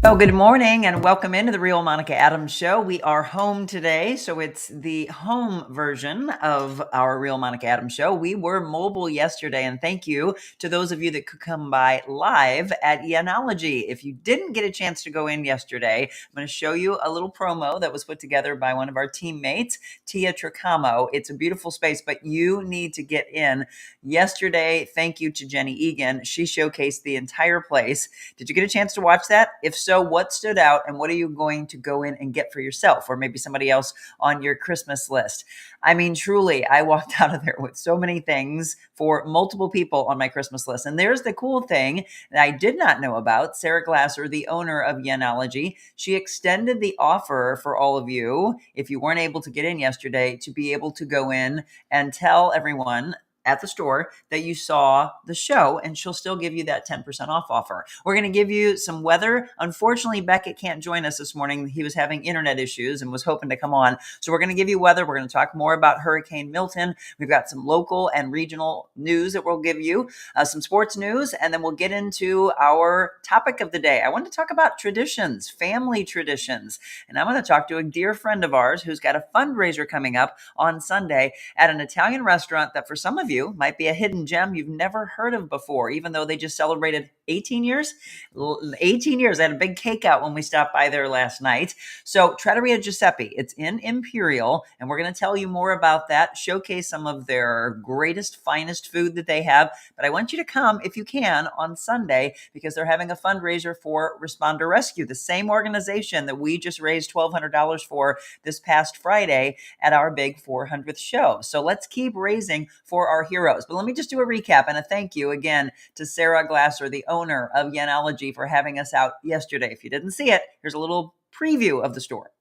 Oh, good morning and welcome into the Real Monica Adams show. We are home today, so it's the home version of our Real Monica Adams show. We were mobile yesterday, and thank you to those of you that could come by live at Enology. If you didn't get a chance to go in yesterday, I'm going to show you a little promo that was put together by one of our teammates, Tia Tricamo. It's a beautiful space, but you need to get in. Yesterday, thank you to Jenny Egan. She showcased the entire place. Did you get a chance to watch that? If so, what stood out and what are you going to go in and get for yourself or maybe somebody else on your Christmas list? I mean, truly, I walked out of there with so many things for multiple people on my Christmas list. And there's the cool thing that I did not know about. Sarah Glasser, the owner of Yenology, she extended the offer for all of you, if you weren't able to get in yesterday, to be able to go in and tell everyone at the store that you saw the show, and she'll still give you that 10% off offer. We're going to give you some weather. Unfortunately, Beckett can't join us this morning. He was having internet issues and was hoping to come on. So we're going to give you weather. We're going to talk more about Hurricane Milton. We've got some local and regional news that we'll give you, some sports news, and then we'll get into our topic of the day. I want to talk about traditions, family traditions. And I'm going to talk to a dear friend of ours who's got a fundraiser coming up on Sunday at an Italian restaurant that for some of you might be a hidden gem you've never heard of before, even though they just celebrated 18 years. 18 years. I had a big cake out when we stopped by there last night. So Trattoria Giuseppe, it's in Imperial, and we're going to tell you more about that, showcase some of their greatest, finest food that they have. But I want you to come, if you can, on Sunday because they're having a fundraiser for Responder Rescue, the same organization that we just raised $1,200 for this past Friday at our big 400th show. So let's keep raising for our heroes. But let me just do a recap and a thank you again to Sarah Glasser, the owner of Yenology, for having us out yesterday. If you didn't see it, here's a little preview of the store.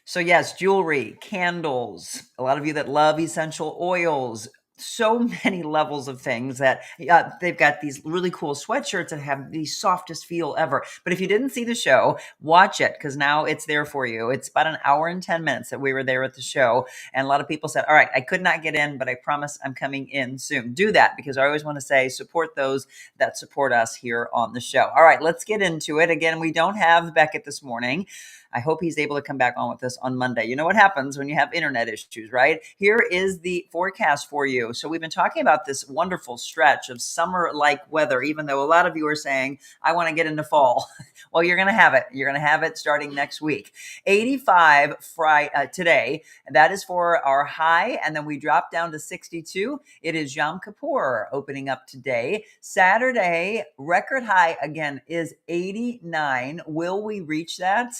So yes, jewelry, candles, a lot of you that love essential oils, so many levels of things that they've got these really cool sweatshirts that have the softest feel ever. But if you didn't see the show, watch it because now it's there for you. It's about an hour and 10 minutes that we were there at the show. And a lot of people said, all right, I could not get in, but I promise I'm coming in soon. Do that because I always want to say support those that support us here on the show. All right, let's get into it. Again, we don't have Beckett this morning. I hope he's able to come back on with us on Monday. You know what happens when you have internet issues, right? Here is the forecast for you. So we've been talking about this wonderful stretch of summer-like weather, even though a lot of you are saying, I want to get into fall. Well, you're going to have it. You're going to have it starting next week. 85 today. That is for our high. And then we drop down to 62. It is Yom Kippur opening up today. Saturday, record high again is 89. Will we reach that?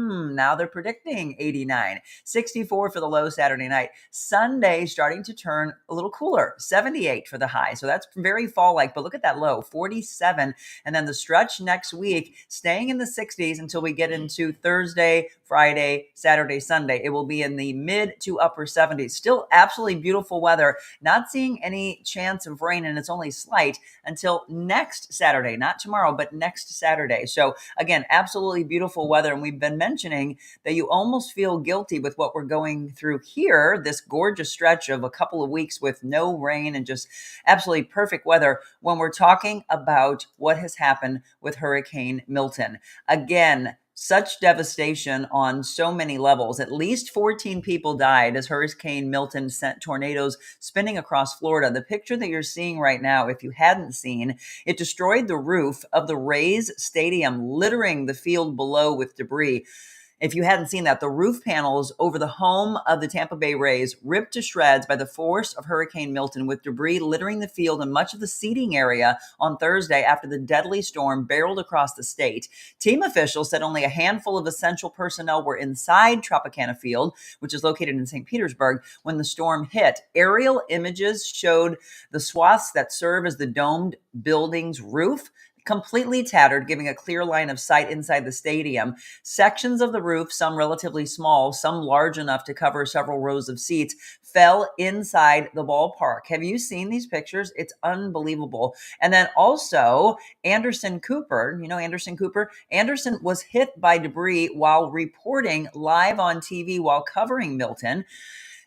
Now they're predicting 89, 64 for the low Saturday night. Sunday starting to turn a little cooler, 78 for the high. So that's very fall-like, but look at that low, 47. And then the stretch next week, staying in the 60s until we get into Thursday, Friday, Saturday, Sunday. It will be in the mid to upper 70s. Still absolutely beautiful weather. Not seeing any chance of rain, and it's only slight until next Saturday, not tomorrow, but next Saturday. So again, absolutely beautiful weather. And we've been mentioning that you almost feel guilty with what we're going through here, this gorgeous stretch of a couple of weeks with no rain and just absolutely perfect weather when we're talking about what has happened with Hurricane Milton. Again, such devastation on so many levels. At least 14 people died as Hurricane Milton sent tornadoes spinning across Florida. The picture that you're seeing right now, if you hadn't seen, it destroyed the roof of the Rays Stadium, littering the field below with debris. If you hadn't seen that, the roof panels over the home of the Tampa Bay Rays ripped to shreds by the force of Hurricane Milton, with debris littering the field and much of the seating area on Thursday after the deadly storm barreled across the state. Team officials said only a handful of essential personnel were inside Tropicana Field, which is located in St. Petersburg, when the storm hit. Aerial images showed the swaths that serve as the domed building's roof. completely tattered, giving a clear line of sight inside the stadium. Sections of the roof, some relatively small, some large enough to cover several rows of seats, fell inside the ballpark. Have you seen these pictures? It's unbelievable. And then also, Anderson Cooper, you know Anderson Cooper? Anderson was hit by debris while reporting live on TV while covering Milton.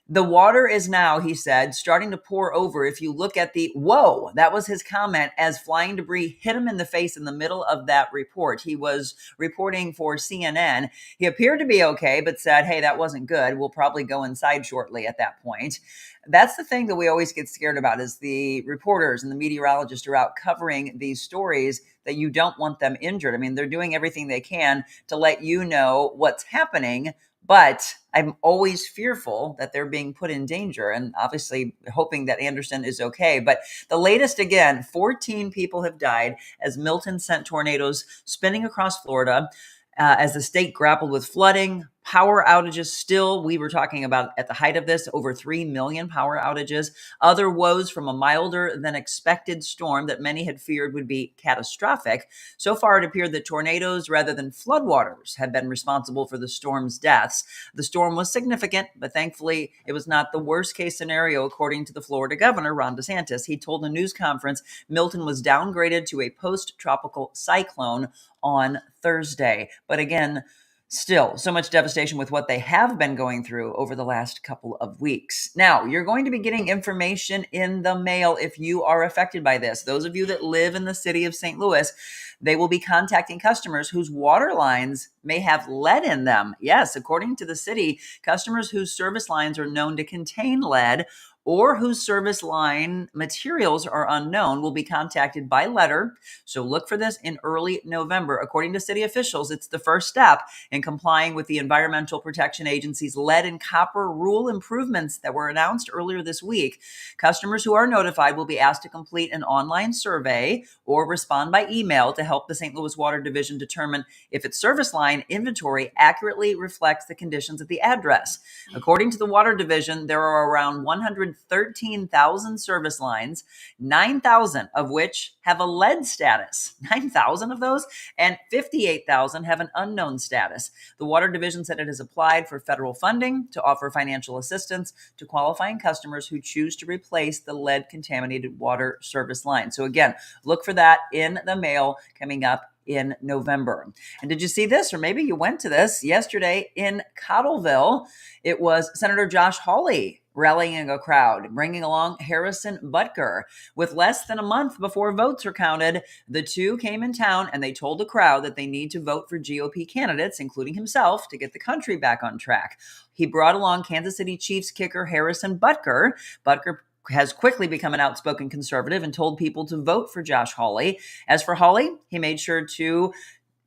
The water is now, he said, starting to pour over. If you look at the, whoa, that was his comment as flying debris hit him in the face in the middle of that report. He was reporting for CNN. He appeared to be okay, but said, hey, that wasn't good. We'll probably go inside shortly at that point. That's the thing that we always get scared about is the reporters and the meteorologists are out covering these stories that you don't want them injured. I mean, they're doing everything they can to let you know what's happening, but I'm always fearful that they're being put in danger and obviously hoping that Anderson is okay. But the latest, again, 14 people have died as Milton sent tornadoes spinning across Florida. As the state grappled with flooding, power outages still, we were talking about at the height of this, over 3 million power outages, other woes from a milder than expected storm that many had feared would be catastrophic. So far, it appeared that tornadoes rather than floodwaters had been responsible for the storm's deaths. The storm was significant, but thankfully it was not the worst case scenario, according to the Florida governor, Ron DeSantis. He told a news conference Milton was downgraded to a post-tropical cyclone on Thursday. But again, still so much devastation with what they have been going through over the last couple of weeks. Now, you're going to be getting information in the mail if you are affected by this. Those of you that live in the city of St. Louis, they will be contacting customers whose water lines may have lead in them. Yes, according to the city, customers whose service lines are known to contain lead or whose service line materials are unknown will be contacted by letter. So look for this in early November. According to city officials, it's the first step in complying with the Environmental Protection Agency's lead and copper rule improvements that were announced earlier this week. Customers who are notified will be asked to complete an online survey or respond by email to help the St. Louis Water Division determine if its service line inventory accurately reflects the conditions at the address. According to the Water Division, there are around 113,000 service lines, 9,000 of which have a lead status, 9,000 of those, and 58,000 have an unknown status. The Water Division said it has applied for federal funding to offer financial assistance to qualifying customers who choose to replace the lead-contaminated water service line. So again, look for that in the mail coming up in November. And did you see this? Or maybe you went to this yesterday in Cottleville. It was Senator Josh Hawley rallying a crowd, bringing along Harrison Butker. With less than a month before votes are counted, the two came in town and they told the crowd that they need to vote for GOP candidates, including himself, to get the country back on track. He brought along Kansas City Chiefs kicker Harrison Butker. Butker has quickly become an outspoken conservative and told people to vote for Josh Hawley. As for Hawley, he made sure to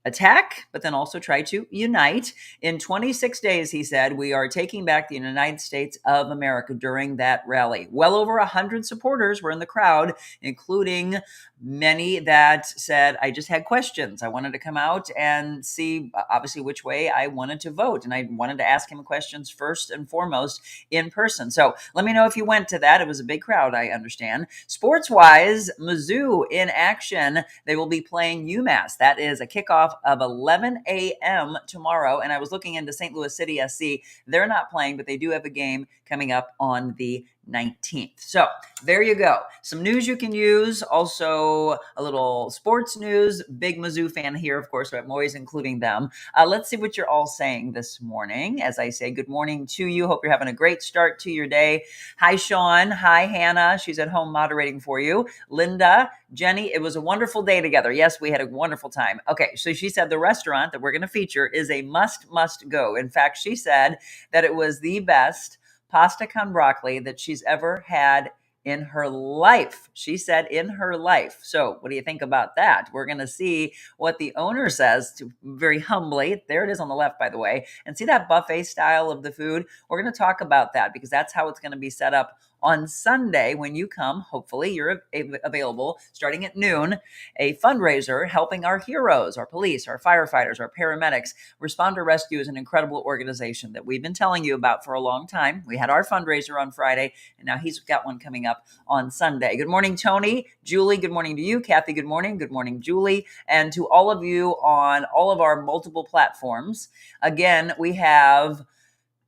attack, but then also try to unite. In 26 days, he said, we are taking back the United States of America during that rally. Well over 100 supporters were in the crowd, including many that said, I just had questions. I wanted to come out and see, obviously, which way I wanted to vote. And I wanted to ask him questions first and foremost in person. So let me know if you went to that. It was a big crowd, I understand. Sports-wise, Mizzou in action. They will be playing UMass. That is a kickoff of 11 a.m. tomorrow. And I was looking into St. Louis City SC. They're not playing, but they do have a game coming up on the 19th. So there you go. Some news you can use. Also a little sports news. Big Mizzou fan here, of course, so I'm always including them. Let's see what you're all saying this morning. As I say, good morning to you. Hope you're having a great start to your day. Hi, Sean. Hi, Hannah. She's at home moderating for you. Linda, Jenny, it was a wonderful day together. Yes, we had a wonderful time. Okay, so she said the restaurant that we're going to feature is a must go. In fact, she said that it was the best pasta con broccoli that she's ever had in her life. She said in her life. So what do you think about that? We're going to see what the owner says to very humbly. There it is on the left, by the way. And see that buffet style of the food? We're going to talk about that because that's how it's going to be set up on Sunday when you come. Hopefully you're available starting at noon, a fundraiser helping our heroes, our police, our firefighters, our paramedics. Responder Rescue is an incredible organization that we've been telling you about for a long time. We had our fundraiser on Friday, and now he's got one coming up on Sunday. Good morning, Tony. Julie, good morning to you. Kathy, good morning. Good morning, Julie. And to all of you on all of our multiple platforms. Again, we have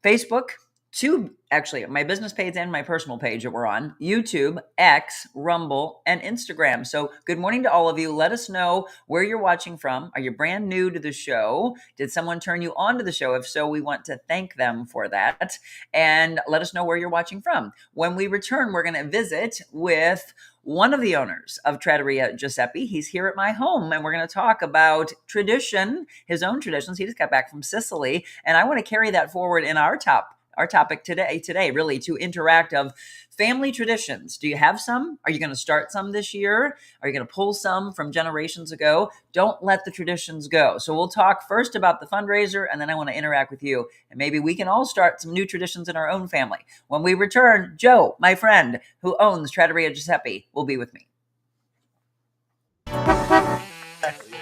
Facebook, actually, my business page and my personal page that we're on, YouTube, X, Rumble, and Instagram. So good morning to all of you. Let us know where you're watching from. Are you brand new to the show? Did someone turn you on to the show? If so, we want to thank them for that. And let us know where you're watching from. When we return, we're going to visit with one of the owners of Trattoria Giuseppe. He's here at my home, and we're going to talk about tradition, his own traditions. He just got back from Sicily, and I want to carry that forward in our topic today, really, to interact of family traditions. Do you have some? Are you going to start some this year? Are you going to pull some from generations ago? Don't let the traditions go. So we'll talk first about the fundraiser, and then I want to interact with you. And maybe we can all start some new traditions in our own family. When we return, Joe, my friend who owns Trattoria Giuseppe, will be with me.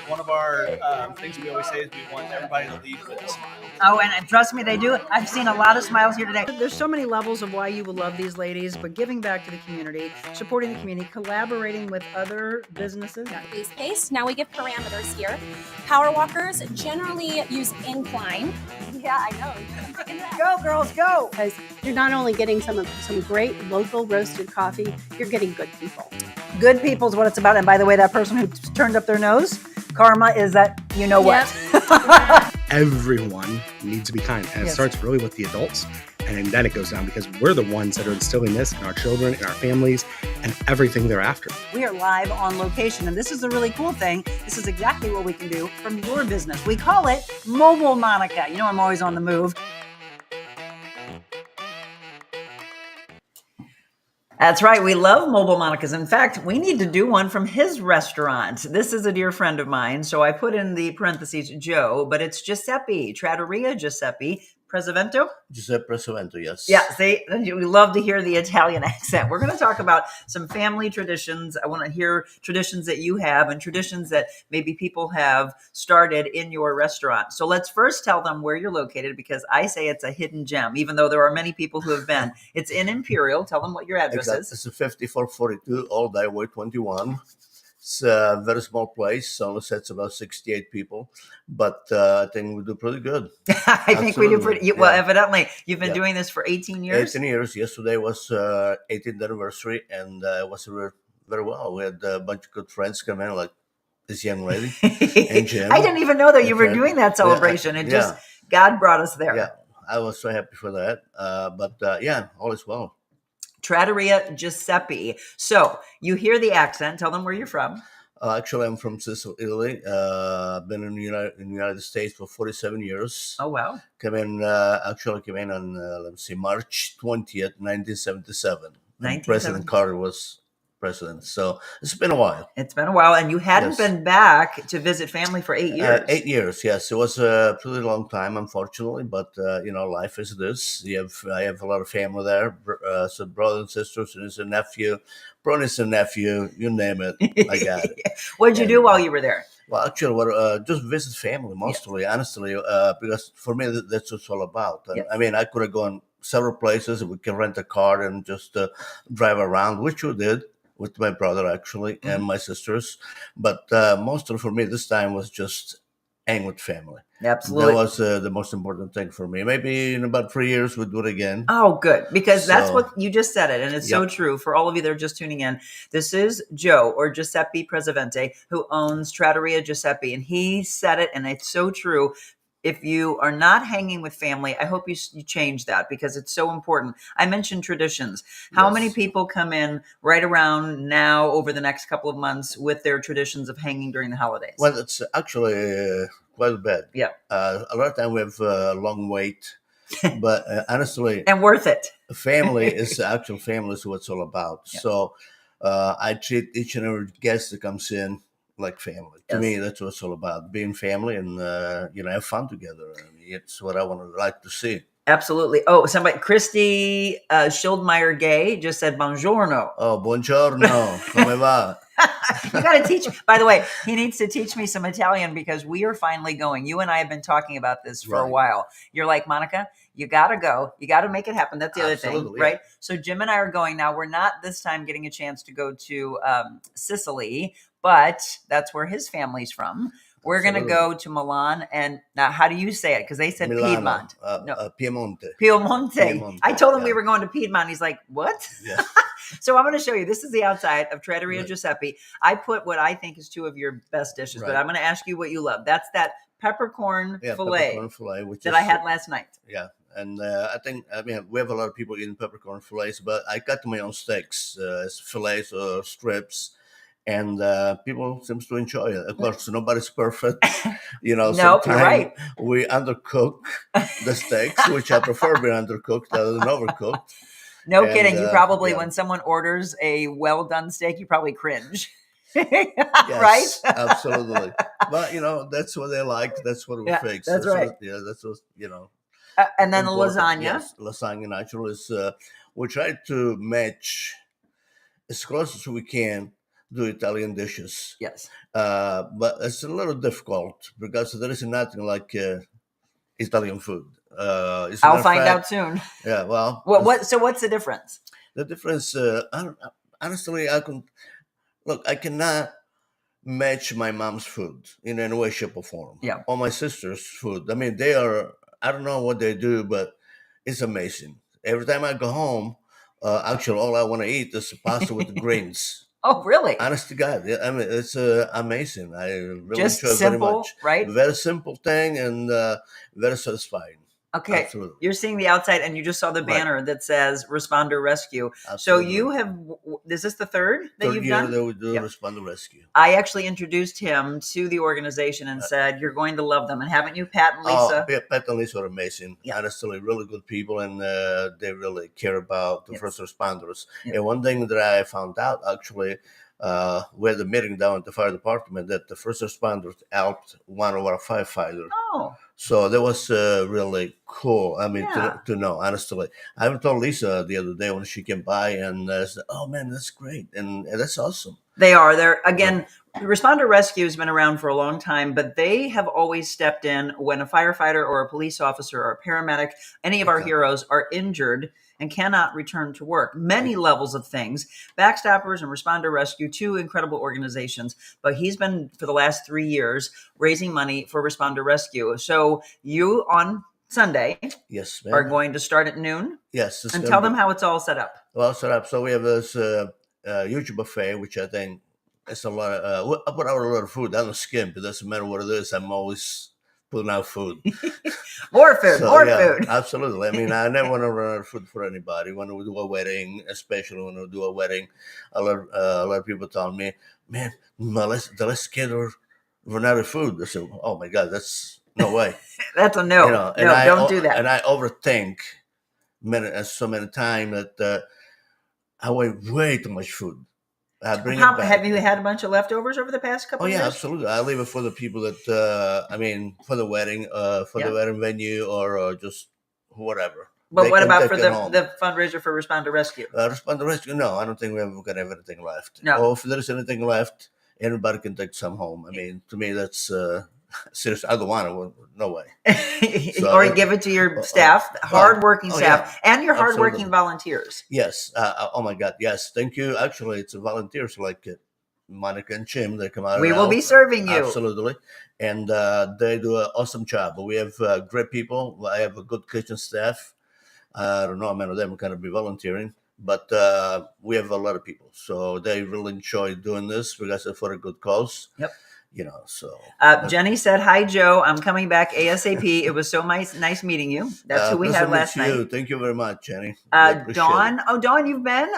One of our things we always say is we want everybody to leave with a smile. Oh, and trust me, they do. I've seen a lot of smiles here today. There's so many levels of why you will love these ladies, but giving back to the community, supporting the community, collaborating with other businesses. Base pace. Now we give parameters here. Power walkers generally use incline. Yeah, I know. Go, girls, go! Because you're not only getting some great local roasted coffee, you're getting good people. Good people is what it's about. And by the way, that person who turned up their nose, karma is that you know what. Everyone needs to be kind. And it starts really with the adults. And then it goes down because we're the ones that are instilling this in our children, in our families, and everything thereafter. We are live on location. And this is the really cool thing. This is exactly what we can do from your business. We call it Mobile Monica. You know, I'm always on the move. That's right. We love Mobile Monica's. In fact, we need to do one from his restaurant. This is a dear friend of mine. So I put in the parentheses Joe, but it's Giuseppe, Trattoria Giuseppe. Prezzavento? Giuseppe Prezzavento, yes. Yeah, see, we love to hear the Italian accent. We're going to talk about some family traditions. I want to hear traditions that you have and traditions that maybe people have started in your restaurant. So let's first tell them where you're located, because I say it's a hidden gem, even though there are many people who have been. It's in Imperial. Tell them what your address is. It's a 5442 Old Highway 21. It's a very small place. Only sits about 68 people, but I think we do pretty good. I think we do pretty well. Evidently, you've been doing this for 18 years. 18 years. Yesterday was 18th anniversary, and it was very well. We had a bunch of good friends come in, like this young lady and Jim. I didn't even know that you were doing that celebration. Just God brought us there. Yeah, I was so happy for that. But all is well. Trattoria Giuseppe. So you hear the accent. Tell them where you're from. Actually, I'm from Sicily, Italy. I've been in the United States for 47 years. Oh, wow. Came in on, March 20th, 1977. President Carter was president. So it's been a while. It's been a while. And you hadn't been back to visit family for 8 years. 8 years, yes. It was a pretty long time, unfortunately. But, life is this. I have a lot of family there. So brothers and sisters, and a nephew, brother and nephew, you name it. I got it. What did you do while you were there? Well, actually, just visit family, mostly, honestly, because for me, that's what it's all about. And, I mean, I could have gone several places. We can rent a car and just drive around, which we did with my brother, actually, and my sisters. But mostly for me, this time was just hang with family. Absolutely. That was the most important thing for me. Maybe in about 3 years, we'll do it again. Oh, good. Because that's what you just said it. And it's so true. For all of you that are just tuning in, this is Joe, or Giuseppe Prezzavento, who owns Trattoria Giuseppe. And he said it, and it's so true. If you are not hanging with family, I hope you change that, because it's so important. I mentioned traditions. How many people come in right around now over the next couple of months with their traditions of hanging during the holidays? Well, it's actually quite bad. Yeah. A lot of time we have a long wait, but honestly, and worth it. Family is actual family is what it's all about. Yeah. So I treat each and every guest that comes in like family. To me, that's what it's all about: being family and have fun together. And it's what I like to see. Absolutely. Oh, somebody, Christy Schildmeyer Gay just said buongiorno. Oh, buongiorno. Come va? You got to teach. By the way, he needs to teach me some Italian because we are finally going. You and I have been talking about this for a Right. while. You're like, Monica, you got to go. You got to make it happen. That's the other thing, Absolutely, yeah. right? So Jim and I are going now. We're not this time getting a chance to go to Sicily, but that's where his family's from. We're going to go to Milan. And now, how do you say it? Because they said Milano, Piedmont. No. Piemonte. Piemonte. I told him we yeah. were going to Piedmont. He's like, what? Yeah. So I'm going to show you. This is the outside of Trattoria Giuseppe. I put what I think is two of your best dishes, but Right. I'm going to ask you what you love. That's that peppercorn fillet Peppercorn fillet, which that is, I had last night. Yeah, and I mean, we have a lot of people eating peppercorn fillets, but I cut my own steaks, as fillets or strips, and people seems to enjoy it. Of course, nobody's perfect. You know, Nope, you're sometimes right. we undercook the steaks, which I prefer being undercooked rather than overcooked. No And, kidding. You probably, yeah. when someone orders a well-done steak, you probably cringe. Yes, Right? Absolutely. But you know, that's what they like. That's what we Yeah, fix. that's right. That's what you know. And then important. the lasagna. Yes, lasagna natural is. We try to match as close as we can do Italian dishes. Yes. But it's a little difficult because there is nothing like Italian food. As a I'll matter of find fact- out soon. Yeah, well, So what's the difference? the difference? Honestly, I cannot match my mom's food in any way, shape, or form. Yeah. Or my sister's food. I mean, they are. I don't know what they do, but it's amazing. Every time I go home, actually, all I want to eat is pasta with the greens. Oh, really? Honest to God, yeah, I mean, it's amazing. I really Just enjoy it very simple, much. right? Very simple thing and very satisfying. Okay. Absolutely. You're seeing the outside and you just saw the Right. banner that says Responder Rescue. Absolutely. So you have, is this the third that Third you've year done? that we do Yeah. Respond to Rescue. I actually introduced him to the organization and said, you're going to love them. And haven't you, Pat and Lisa? Oh, Pat and Lisa are amazing. Yeah. Honestly, really good people, and they really care about the Yes. first responders. Yeah. And one thing that I found out, actually, we had a meeting down at the fire department that the first responders helped one of our firefighters. Oh, So that was really cool. I mean, Yeah. to know, honestly. I even told Lisa the other day when she came by and said, oh, man, that's great. And that's awesome. they are. They're, again, Responder Rescue has been around for a long time, but they have always stepped in when a firefighter or a police officer or a paramedic, any of our Okay. heroes are injured and cannot return to work. Many levels of things. Backstoppers and Responder Rescue, two incredible organizations. But he's been, for the last 3 years, raising money for Responder Rescue. So you, on Sunday, Yes, are man. going to start at noon. Yes. it's And gonna tell be- them how it's all set up. Well, set up. So we have this huge buffet, which I think is a lot of. I put out a lot of food. I don't skimp. It doesn't matter what it is. I'm always putting out food. More food, So, more yeah, food. Absolutely. I mean, I never want to run out of food for anybody. When we do a wedding, especially when we do a wedding, a lot of people tell me, "Man, the last kid run out of food." I said, "Oh my God, that's no way." That's a no. You know, no, don't do that. And I overthink so many times that I weigh way too much food. I bring it back. Have you had a bunch of leftovers over the past couple Oh of yeah, years? absolutely. I leave it for the people that I mean, for the wedding, for Yeah. the wedding venue, or just whatever. But They what can about take for it the, home. the fundraiser for Responder Rescue? Respond to rescue? No, I don't think we've got everything left. No. Or if there's anything left, everybody can take some home. I mean, to me, that's seriously. I don't want it. No way. So, or give it to your staff, hardworking oh, staff, and your hardworking Absolutely. volunteers. Yes. Oh my God. Yes. Thank you. Actually, it's volunteers like Monica and Jim. They come out. We and will be help. serving you. Absolutely. And they do an awesome job. We have great people. I have a good kitchen staff. I don't know how many of them are going to be volunteering, but we have a lot of people. So they really enjoy doing this because it's for a good cause. Yep. You know, so. Jenny said, "Hi, Joe. I'm coming back ASAP. It was so nice meeting you." That's who we pleasure had to meet last night. you. Thank you very much, Jenny. We appreciate Dawn. it. Oh, Dawn, you've been.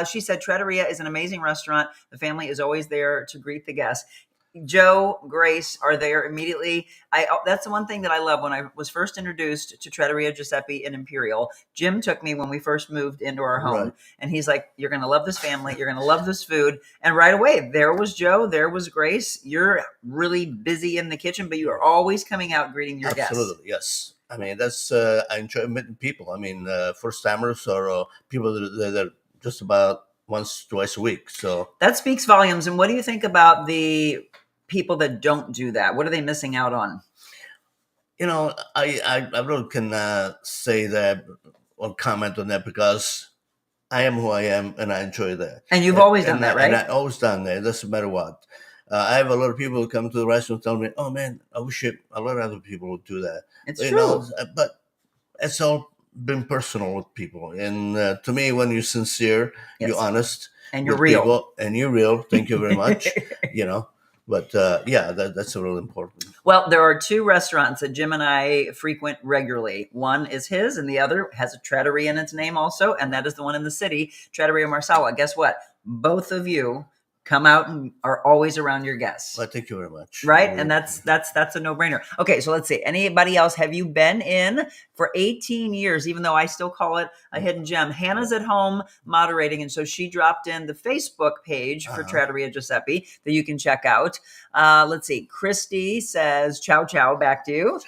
She said Trattoria is an amazing restaurant. The family is always there to greet the guests. Joe, Grace are there immediately. That's the one thing that I love. When I was first introduced to Trattoria Giuseppe in Imperial, Jim took me when we first moved into our home, Right. and he's like, "You're going to love this family. You're going to love this food." And right away, there was Joe, there was Grace. You're really busy in the kitchen, but you are always coming out greeting your guests. Absolutely, yes. I mean, that's I enjoy meeting people. I mean, first timers or people that are just about once, twice a week. So that speaks volumes. And what do you think about the people that don't do that? What are they missing out on? you know, I really can say that or comment on that because I am who I am and I enjoy that. And you've always done that, right? And I always done that. It doesn't matter what. I have a lot of people who come to the restaurant and tell me, "Oh man, I wish a lot of other people would do that." It's You true. know, but it's all been personal with people. And to me, when you're sincere, Yes. you're honest, And you're with real. people, and you're real. Thank you very much. You know, but yeah, that's really important. Well, there are two restaurants that Jim and I frequent regularly. One is his, and the other has a Trattoria in its name also, and that is the one in the city, Trattoria Marsala. Guess what? Both of you come out and are always around your guests. Well, thank you very much. Right? And that's a no-brainer. Okay, so let's see. Anybody else? Have you been in for 18 years, even though I still call it a hidden gem? Hannah's at home moderating, and so she dropped in the Facebook page for Trattoria Giuseppe that you can check out. Let's see. Christy says, ciao, ciao, back to you.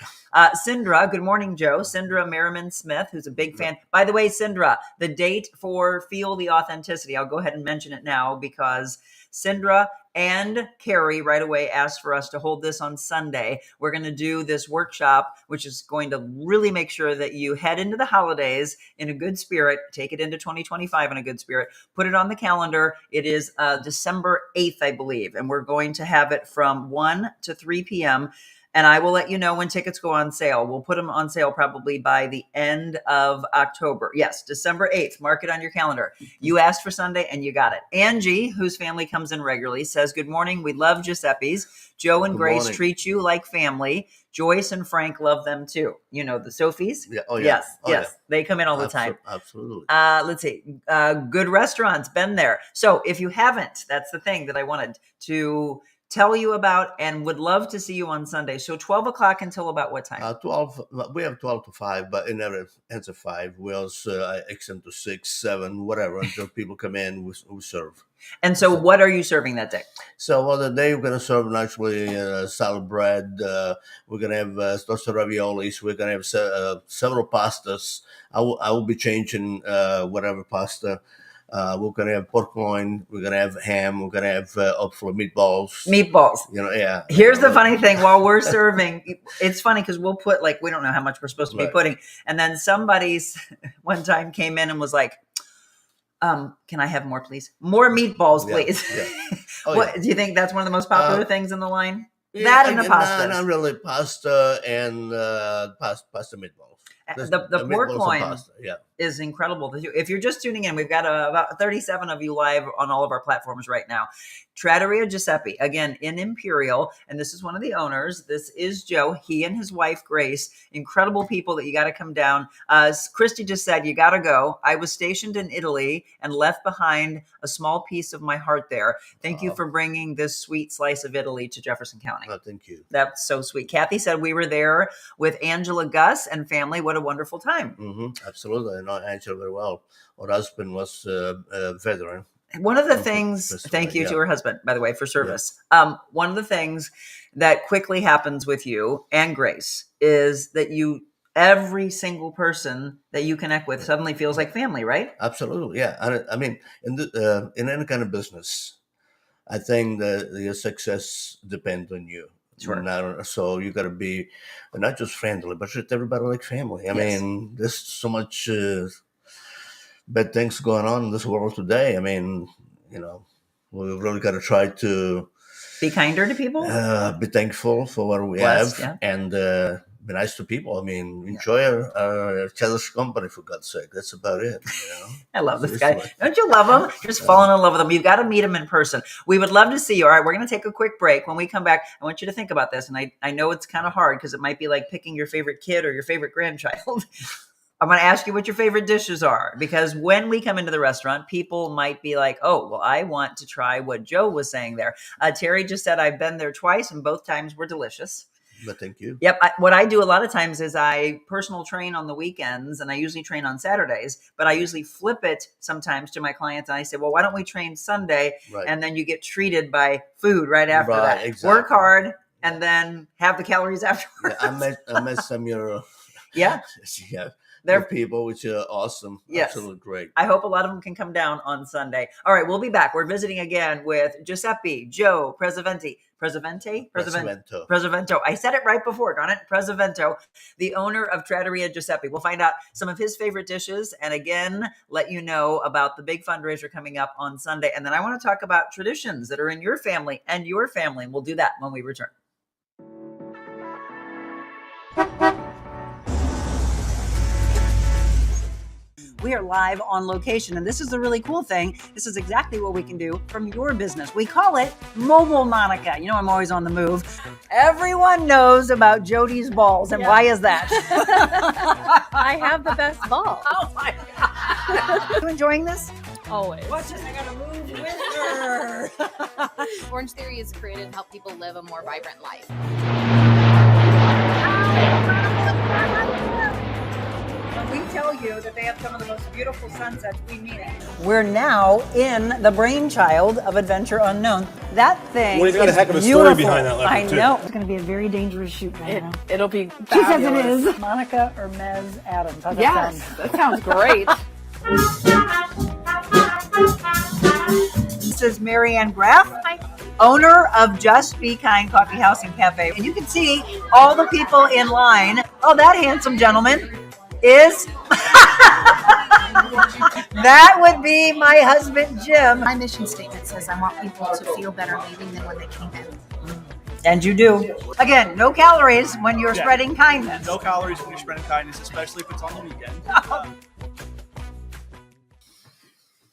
Sindra, good morning, Joe. Sindra Merriman Smith, who's a big fan. By the way, Sindra, the date for Feel the Authenticity, I'll go ahead and mention it now because Sindra and Carrie right away asked for us to hold this on Sunday. We're going to do this workshop, which is going to really make sure that you head into the holidays in a good spirit, take it into 2025 in a good spirit, put it on the calendar. It is December 8th, I believe, and we're going to have it from 1 to 3 p.m., and I will let you know when tickets go on sale. We'll put them on sale probably by the end of October. Yes, December 8th. Mark it on your calendar. You asked for Sunday and you got it. Angie, whose family comes in regularly, says, good morning. We love Giuseppe's. Joe and Grace treat you like family. Joyce and Frank love them too. You know, the Sophies? Yeah. Oh, yeah. Yes, Oh, yes. yeah. They come in all the time. Absolutely. Let's see. Good restaurants, been there. So if you haven't, that's the thing that I wanted to tell you about and would love to see you on Sunday. So 12 o'clock until about what time? 12. We have 12 to 5, but it never ends at 5. We also extend to 6, 7, whatever, until people come in, we serve. And so what are you serving that day? So the day we're going to serve naturally salad bread. We're going to have toasted raviolis. We're going to have several pastas. I will be changing whatever pasta. We're going to have pork loin. We're going to have ham. We're going to have hopefully meatballs. Meatballs. You know, yeah. Here's the funny thing. While we're serving, it's funny because we'll put we don't know how much we're supposed to be putting. And then somebody's one time came in and was like, can I have more, please? More meatballs, please. Yeah. Oh, do you think that's one of the most popular things in the line? Yeah, that and the pasta. Not really. Pasta and pasta meatballs. The pork loin is incredible. If you're just tuning in, we've got about 37 of you live on all of our platforms right now. Trattoria Giuseppe, again, in Imperial, and this is one of the owners. This is Joe, he and his wife, Grace. Incredible people that you got to come down. Christy just said, you got to go. I was stationed in Italy and left behind a small piece of my heart there. Thank you for bringing this sweet slice of Italy to Jefferson County. Oh, thank you. That's so sweet. Kathy said we were there with Angela Gus and family. What a wonderful time. Mm-hmm. Absolutely. I know Angela very well. Her husband was a veteran. One of the things, thank you to her husband, by the way, for service. Yeah. One of the things that quickly happens with you and Grace is that every single person that you connect with suddenly feels like family, right? Absolutely. Yeah. I mean, in any kind of business, I think that your success depends on you. Sure. So you got to be not just friendly, but treat everybody like family. I mean, there's so much bad things going on in this world today. I mean, you know, we've really got to try to be kinder to people, be thankful for what we have, and be nice to people. I mean, enjoy our each other's company, for God's sake. That's about it. You know? I love this guy. Don't you love him? Just falling in love with him. You've got to meet him in person. We would love to see you. All right, we're going to take a quick break. When we come back, I want you to think about this. And I know it's kind of hard because it might be like picking your favorite kid or your favorite grandchild. I'm going to ask you what your favorite dishes are, because when we come into the restaurant, people might be like, oh, well, I want to try what Joe was saying there. Terry just said, I've been there twice and both times were delicious. But thank you. Yep. What I do a lot of times is I personal train on the weekends, and I usually train on Saturdays, but I usually flip it sometimes to my clients. And I say, well, why don't we train Sunday? Right. And then you get treated by food right after that. Exactly. Work hard and then have the calories afterwards. Yeah, I met some of your Yeah. Yeah. They're With people, which are awesome. Yes. Absolutely great. I hope a lot of them can come down on Sunday. All right, we'll be back. We're visiting again with Giuseppe, Joe Prezzavento. I said it right before, darn it. Prezzavento, the owner of Trattoria Giuseppe. We'll find out some of his favorite dishes and again, let you know about the big fundraiser coming up on Sunday. And then I want to talk about traditions that are in your family and your family. And we'll do that when we return. We are live on location, and this is the really cool thing. This is exactly what we can do from your business. We call it Mobile Monica. You know, I'm always on the move. Everyone knows about Jody's balls, and why is that? I have the best ball. Oh my God. You enjoying this? Always. Watch this, I gotta move with her. Orange Theory is created to help people live a more vibrant life. When we tell you that they have some of the most beautiful sunsets, we mean it. We're now in the brainchild of Adventure Unknown. That thing Well, he's got a is heck of a beautiful. story behind that leopard, I too. know. It's going to be a very dangerous shoot right now. It'll be She says it fabulous. is. Monica or Mez Adams. How's that Yes, sound? that sounds great. This is Marianne Graff, owner of Just Be Kind Coffee House and Cafe. And you can see all the people in line. Oh, that handsome gentleman is... That would be my husband, Jim. My mission statement says I want people to feel better leaving than when they came in. And you do. Again, no calories when you're spreading kindness. No calories when you're spreading kindness, especially if it's on the weekend.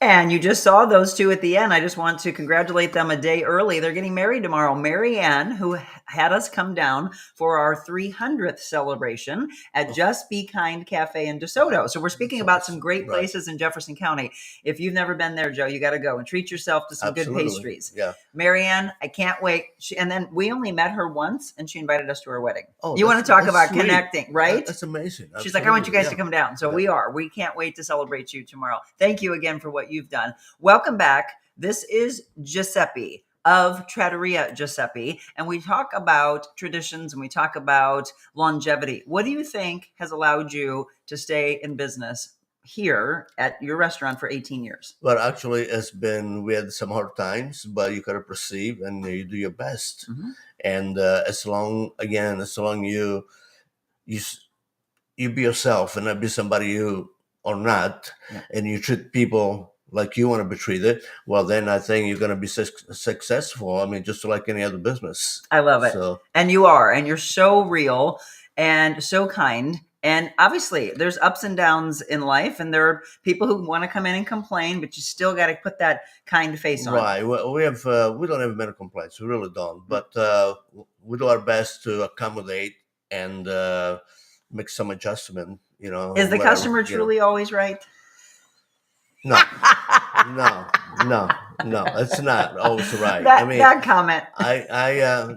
And you just saw those two at the end. I just want to congratulate them a day early. They're getting married tomorrow. Marianne, who had us come down for our 300th celebration at Just Be Kind Cafe in DeSoto. So we're speaking about some great places in Jefferson County. If you've never been there, Joe, you got to go and treat yourself to some good pastries. Yeah. Marianne, I can't wait. And then we only met her once and she invited us to her wedding. Oh, you want to talk about sweet. connecting, right? That's amazing. She's like, I want you guys to Absolutely, come down. So we are. We can't wait to celebrate you tomorrow. Thank you again for what you've done. Welcome back. This is Giuseppe of Trattoria Giuseppe, and we talk about traditions and we talk about longevity. What do you think has allowed you to stay in business here at your restaurant for 18 years? Well, actually, we had some hard times, but you got to perceive and you do your best. Mm-hmm. And as long you be yourself and not be somebody you are not, and you treat people like you want to be treated, well, then I think you're going to be successful. I mean, just like any other business. I love it. So, and you are, and you're so real and so kind. And obviously there's ups and downs in life, and there are people who want to come in and complain, but you still got to put that kind face on. right. Well, we don't have many complaints. We really don't. But we do our best to accommodate and make some adjustment, you know. Is the whatever, customer truly always right? No, it's not always right. That, I mean, that comment.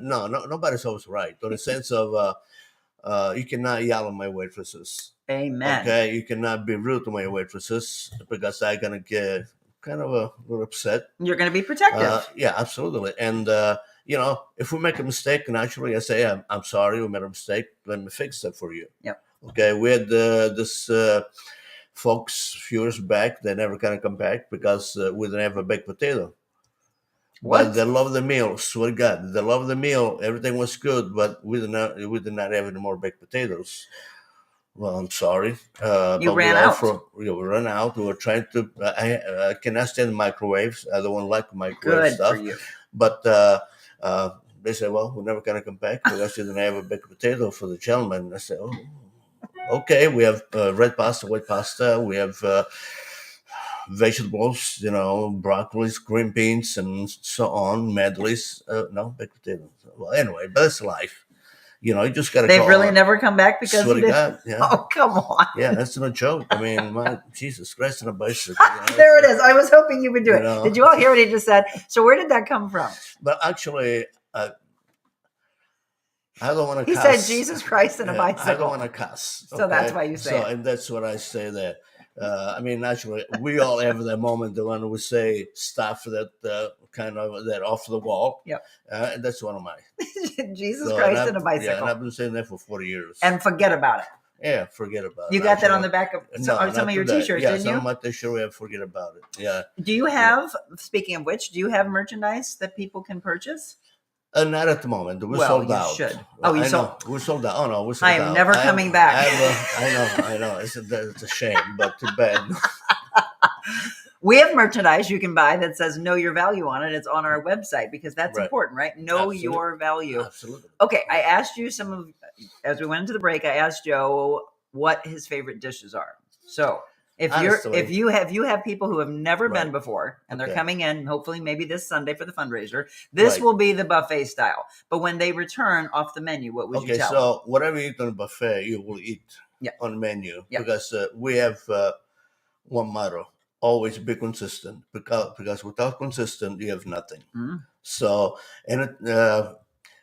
No, nobody's always right. In the sense of, you cannot yell at my waitresses. Amen. Okay, you cannot be rude to my waitresses because I'm gonna get kind of a little upset. You're going to be protective. Yeah, absolutely. And you know, if we make a mistake, naturally, I say, I'm sorry, we made a mistake. Let me fix that for you. Yep. Okay, we had this. Folks, a few years back, they never kind of come back because we didn't have a baked potato. What? But they love the meal. Swear to God, they love the meal. Everything was good, but we did not have any more baked potatoes. Well, I'm sorry. You but ran out. We ran out. We were trying to. I cannot stand microwaves. I don't like microwave Good stuff. for you. But they said, "Well, we're never gonna come back because you didn't have a baked potato for the gentleman." I said, "Oh." Okay, we have red pasta, white pasta. We have vegetables, you know, broccolis, green beans, and so on. Medleys. No, baked potatoes. Well, anyway, but that's life. You know, you just got to. They've really never come back because Swear you to did. God, yeah. Oh, come on. Yeah, that's not a joke. I mean, my Jesus Christ on a bicycle. You know, There it is. I was hoping you would do it. You know. Did you all hear what he just said? So where did that come from? But actually, I don't want to He cuss. said Jesus Christ and a bicycle. I don't want to cuss. So that's why you say it. And that's what I say there. I mean, naturally, we all have that moment when we say stuff that kind of that off the wall. Yep. And that's one of mine. Jesus So, Christ and a Yeah, bicycle. and I've been saying that for 40 years. And forget about it. Yeah, forget about it. You got that on Actually, the back of no, some not of your today. t-shirts, Yeah, didn't some you? of my t-shirt, we have forget about it. Yeah. Do you have, speaking of which, do you have merchandise that people can purchase? Not at the moment. We're Well, sold you out. should. Oh, you I sold- know. We're sold out. Oh, no, we're sold I out. am never coming back. I know. It's a shame, but too bad. We have merchandise you can buy that says know your value on it. It's on our website because that's Right. important, right? Know Absolutely. your value. Absolutely. Okay, I asked you as we went into the break, I asked Joe what his favorite dishes are. So if Honestly. you have people who have never been Right. before and they're Okay. coming in, hopefully maybe this Sunday for the fundraiser, this Right. will be the buffet style. But when they return off the menu, what would you Okay, tell them? so whatever you eat on a buffet, you will eat Yeah. on the menu Yeah. because we have one motto: always be consistent. Because without consistent, you have nothing. Mhm. So, and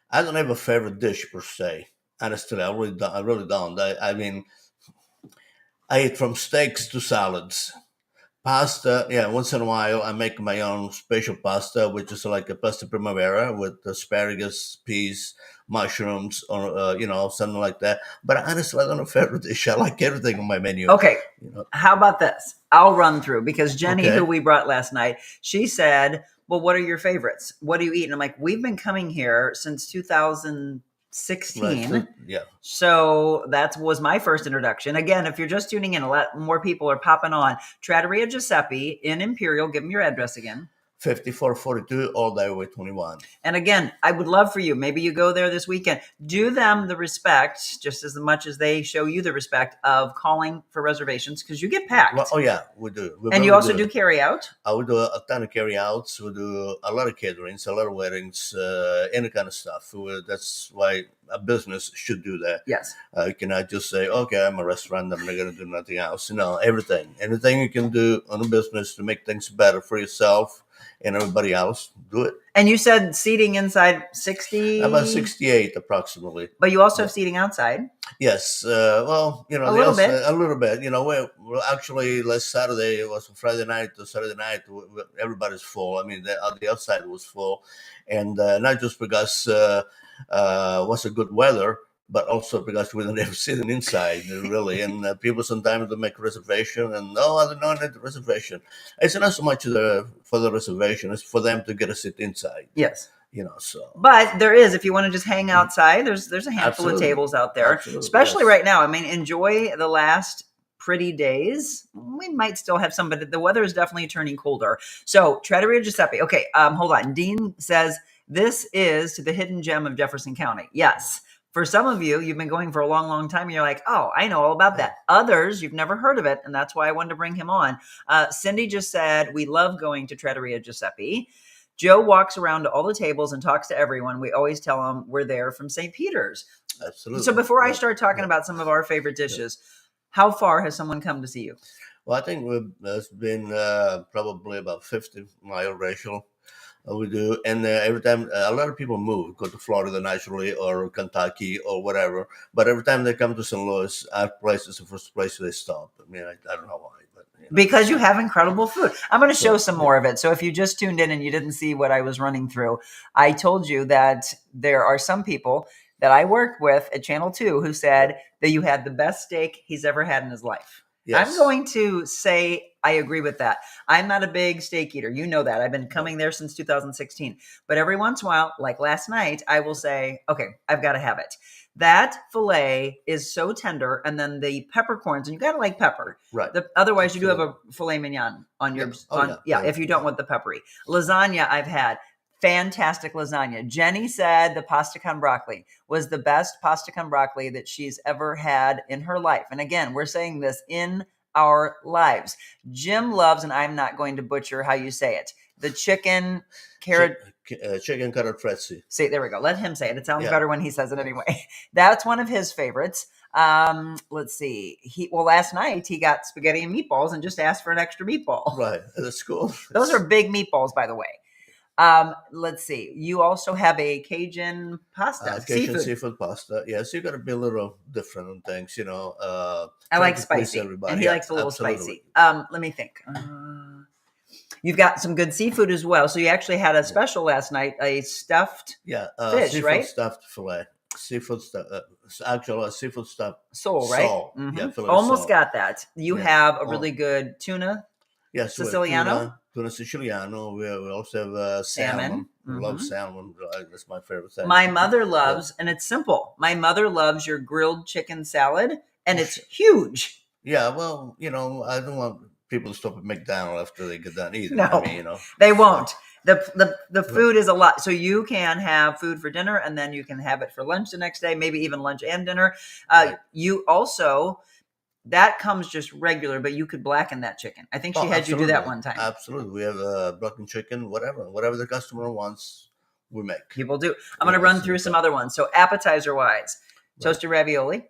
I don't have a favorite dish per se. Honestly, I really don't. I mean, I eat from steaks to salads. Pasta, yeah, once in a while I make my own special pasta, which is like a pasta primavera with asparagus, peas, mushrooms, or something like that. But honestly, I don't have a favorite dish. I like everything on my menu. Okay. You know. How about this? I'll run through because Jenny, Okay. who we brought last night, she said, well, what are your favorites? What do you eat? And I'm like, we've been coming here since 2016. Right. Yeah. So that was my first introduction. Again, if you're just tuning in, a lot more people are popping on. Trattoria Giuseppe in Imperial. Give them your address again. 5442 all day with 21. And again, I would love for you. Maybe you go there this weekend. Do them the respect, just as much as they show you the respect of calling for reservations because you get packed. Well, oh yeah, we do. And you also do carry out? We do a ton of carry outs. We do a lot of caterings, a lot of weddings, any kind of stuff. That's why a business should do that. Yes. You cannot just say, okay, I'm a restaurant, I'm not going to do nothing else. No, everything. Anything you can do on a business to make things better for yourself and everybody else, do it. And you said seating inside 60? About 68 approximately. But you also have seating outside? Yes. Well, a little bit. A little bit. Well, actually, last Saturday, it was Friday night to Saturday night, everybody's full. I mean, the outside was full. And not just because it was a good weather, but also because we don't have sitting inside, really. And people sometimes don't make reservation, and I don't need the reservation. It's not so much for the reservation; it's for them to get a seat inside. Yes. So. But there is, if you want to just hang outside, there's a handful Absolutely. of tables out there, Absolutely, especially yes. right now. I mean, enjoy the last pretty days. We might still have some, but the weather is definitely turning colder. So Trattoria Giuseppe. Okay, hold on. Dean says this is the hidden gem of Jefferson County. Yes. For some of you, you've been going for a long, long time. And you're like, oh, I know all about that. Others, you've never heard of it. And that's why I wanted to bring him on. Cindy just said, we love going to Trattoria Giuseppe. Joe walks around to all the tables and talks to everyone. We always tell them we're there from St. Peter's. Absolutely. So before I start talking about some of our favorite dishes, how far has someone come to see you? Well, I think it's been probably about 50-mile ratio. We do, and every time a lot of people move, go to Florida naturally, or Kentucky, or whatever. But every time they come to St. Louis, our place is the first place they stop. I mean, I don't know why, but because you have incredible food. I'm going to show some more of it. So if you just tuned in and you didn't see what I was running through, I told you that there are some people that I worked with at Channel 2 who said that you had the best steak he's ever had in his life. Yes. I'm going to say I agree with that. I'm not a big steak eater. You know that. I've been coming there since 2016. But every once in a while, like last night, I will say, okay, I've got to have it. That filet is so tender. And then the peppercorns, and you got to like pepper. Right. Otherwise, you do have a filet mignon on your, if you don't want the peppery. Lasagna I've had. Fantastic lasagna. Jenny said the pasta con broccoli was the best pasta con broccoli that she's ever had in her life. And again, we're saying this in our lives. Jim loves, and I'm not going to butcher how you say it, the chicken carrot. Chicken carrot fressi. See, there we go. Let him say it. It sounds better when he says it anyway. That's one of his favorites. Let's see. Last night he got spaghetti and meatballs and just asked for an extra meatball. Right. That's cool. Those are big meatballs, by the way. Let's see. You also have a Cajun pasta, Cajun seafood pasta. Yes, you got to be a little different on things, I like spicy, and he likes a little spicy. Let me think. You've got some good seafood as well. So you actually had a special last night, a stuffed fish, seafood right? Stuffed filet. seafood stuff. Actual seafood stuff. Sole, right? Sole. Mhm. Yeah, fillet Almost sole. got that. You Yeah. have a Oh. really good tuna. Yes, we have Siciliano? Tuna Siciliano. We also have salmon. I love Mhm. salmon. That's my favorite thing. My mother loves, and it's simple. My mother loves your grilled chicken salad, and it's huge. Yeah, well, I don't want people to stop at McDonald's after they get done eating. No, I mean, they won't. The food is a lot. So you can have food for dinner, and then you can have it for lunch the next day, maybe even lunch and dinner. Right. You also, that comes just regular, but you could blacken that chicken. I think she had you do that one time. Absolutely. We have blackened chicken, whatever the customer wants, we make. People do. I'm going to run through some other ones. So appetizer-wise, toasted ravioli.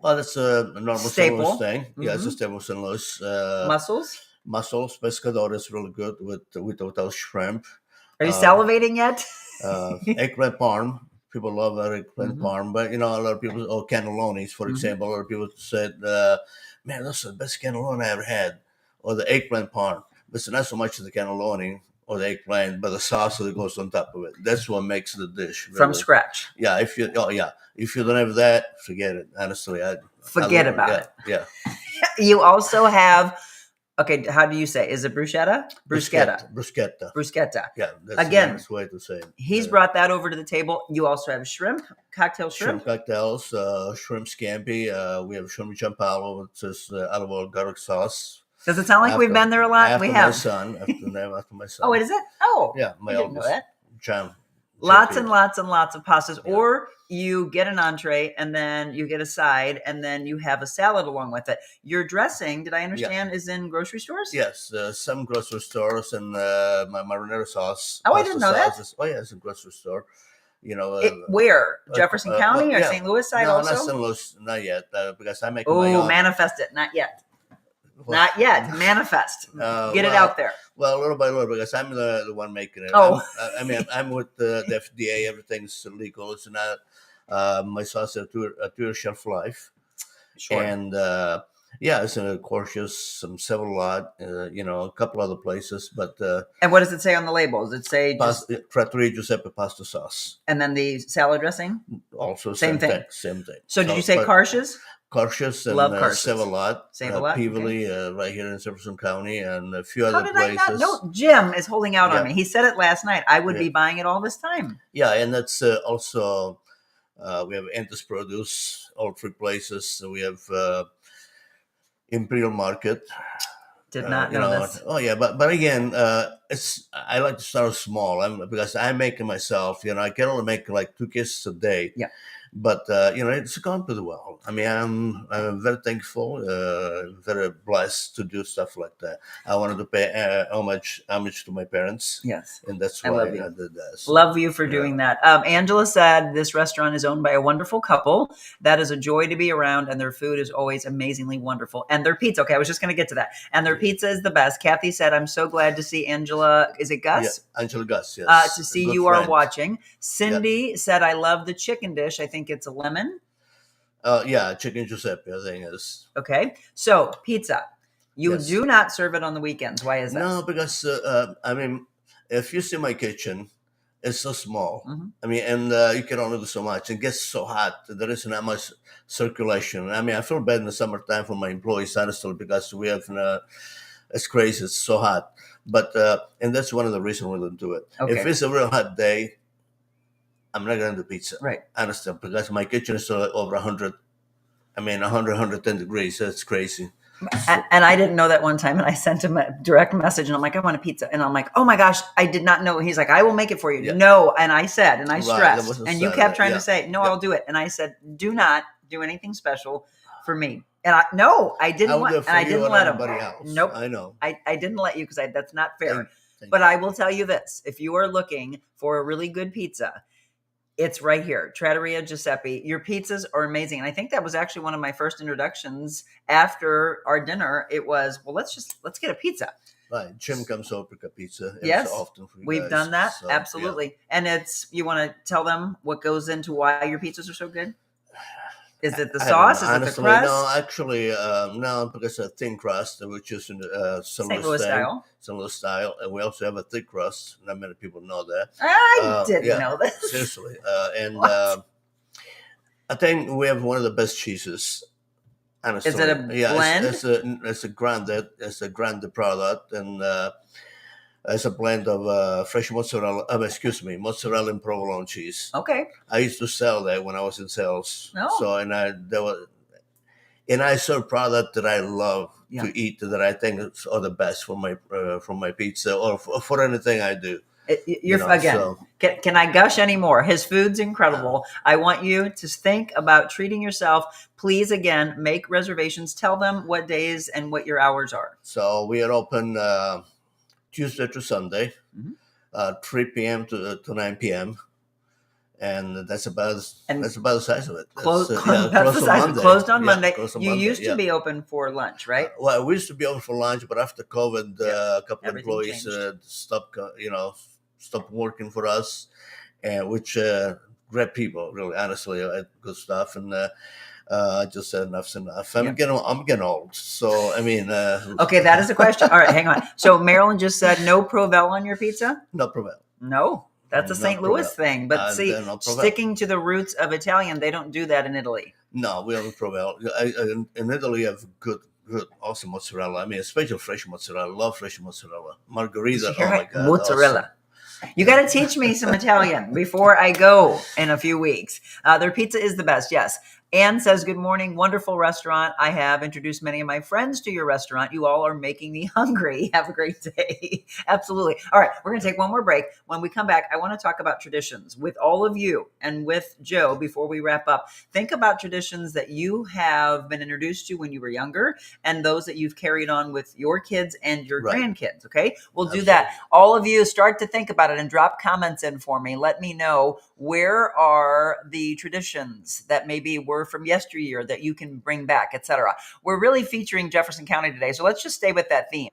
Well, that's a normal St. Louis Staple. thing. Yeah, it's a Mhm. staple St. Louis. Mussels. Pescador is really good with without shrimp. Are you salivating yet? Eggplant parm. People love eggplant Mhm. parm, but a lot of people, cannelonis, for example. A lot of people said, "Man, that's the best cannelloni I ever had," or the eggplant parm. But it's not so much the cannelloni or the eggplant, but the sauce that goes on top of it. That's what makes the dish really. From scratch. Yeah, if you don't have that, forget it. Honestly, Forget about it. Yeah. You also have, okay, how do you say? Is it bruschetta? Bruschetta. Yeah, that's Again, the nice way to say it. He's brought that over to the table. You also have shrimp, cocktail shrimp. Cocktails, shrimp scampi. We have shrimp champalo, which is olive oil garlic sauce. Does it sound like we've been there a lot? We have. After my son. Oh, is it? Oh, yeah, my I didn't know that. John. Lots and lots and lots of pastas. Yeah. Or you get an entree and then you get a side and then you have a salad along with it. Your dressing, did I understand, is in grocery stores? Yes, some grocery stores and my marinara sauce. Oh, I didn't know that. It's a grocery store. Where? Jefferson County or St. Louis side also? No, not St. Louis, not yet, because I make my own. Oh, manifest it. Not yet. Not yet. Manifest. Get it out there. Well, little by little, because I'm the one making it. Oh. I'm with the FDA. Everything's legal. It's not. My sauce has a 2-year shelf life. Sure. And it's in Corsius, some Several, a couple other places. But and what does it say on the label? Does it say Trattoria Giuseppe pasta sauce? And then the salad dressing? Also same thing. Same thing. So did you say Corsius? Corsius and Save-A-Lot, Peevely, right here in Jefferson County, and a few other places. I not know? Jim is holding out on me. He said it last night. I would be buying it all this time. Yeah, and that's also, we have Antis Produce, all 3 places. So we have Imperial Market. Did not know this. Oh yeah, but again, I like to start small because I make it myself. I can only make like 2 cases a day. Yeah. But it's gone pretty well. I mean, I'm very thankful, very blessed to do stuff like that. I wanted to pay homage to my parents. Yes, and that's why I did that. Love you for doing that. Angela said this restaurant is owned by a wonderful couple that is a joy to be around, and their food is always amazingly wonderful. And their pizza. Okay, I was just going to get to that. And their pizza is the best. Kathy said, "I'm so glad to see Angela." Is it Gus? Yeah, Angela Gus. Yes. To see you are watching. Cindy said, "I love the chicken dish. I think it's a lemon." Chicken Giuseppe, I think is. Okay. So pizza. You do not serve it on the weekends. Why is that? No, because if you see my kitchen, it's so small. Mm-hmm. I mean, and you can only do so much. It gets so hot. There isn't that much circulation. I mean, I feel bad in the summertime for my employees, honestly, because we have it's crazy. It's so hot. But and that's one of the reasons we don't do it. Okay. If it's a real hot day, I'm not going to do pizza. Right. Honestly, because my kitchen is over 100. I mean, 110 degrees. That's crazy. And I didn't know that one time. And I sent him a direct message and I'm like, I want a pizza. And I'm like, oh my gosh, I did not know. He's like, I will make it for you. Yeah. No. And I said, and I stressed, and you kept trying to say, no, I'll do it. And I said, do not do anything special for me. And I didn't want, and I didn't let him. Nope. I know. I didn't let you because that's not fair. But I will tell you this. If you are looking for a really good pizza, it's right here, Trattoria Giuseppe. Your pizzas are amazing. And I think that was actually one of my first introductions after our dinner. It was, well, let's get a pizza. Right. Jim comes over to pizza. Yes, often for you we've guys, done that. So, absolutely. Yeah. And you want to tell them what goes into why your pizzas are so good? Is it the sauce? Is it the crust? No, actually, no, because a thin crust, which is St. Louis style. St. Louis style. And we also have a thick crust. Not many people know that. I didn't know that. Seriously. I think we have one of the best cheeses. Honestly, Is it a blend? It's a grande product, and it's a blend of fresh mozzarella. Mozzarella and provolone cheese. Okay. I used to sell that when I was in sales. Oh. So I serve product that I love to eat, that I think are the best for my pizza or for anything I do. Can I gush anymore? His food's incredible. I want you to think about treating yourself. Please, again, make reservations. Tell them what days and what your hours are. So we are open Tuesday to Sunday, 3 p.m. to 9 p.m. And that's about the size of it. Closed on Monday. You used to be open for lunch, right? Well, we used to be open for lunch, but after COVID, a couple of employees stopped working for us, and which great people, really, honestly, good stuff. And I just said enough's enough. I'm getting old, so I mean. Okay, that is a question. All right, hang on. So Marilyn just said no Provel on your pizza. No Provel. No. That's a St. Louis thing, but see, sticking to the roots of Italian, they don't do that in Italy. No, we have a Provel. In Italy, you have good, awesome mozzarella. I mean, especially fresh mozzarella. I love fresh mozzarella. Margherita, oh my God. Mozzarella. Awesome. You got to teach me some Italian before I go in a few weeks. Their pizza is the best, yes. Anne says, good morning, wonderful restaurant. I have introduced many of my friends to your restaurant. You all are making me hungry. Have a great day. Absolutely. All right, we're going to take one more break. When we come back, I want to talk about traditions with all of you and with Joe before we wrap up. Think about traditions that you have been introduced to when you were younger and those that you've carried on with your kids and your grandkids, okay? We'll do that. All of you start to think about it and drop comments in for me. Let me know, where are the traditions that maybe were from yesteryear that you can bring back, etc. We're really featuring Jefferson County today, so let's just stay with that theme.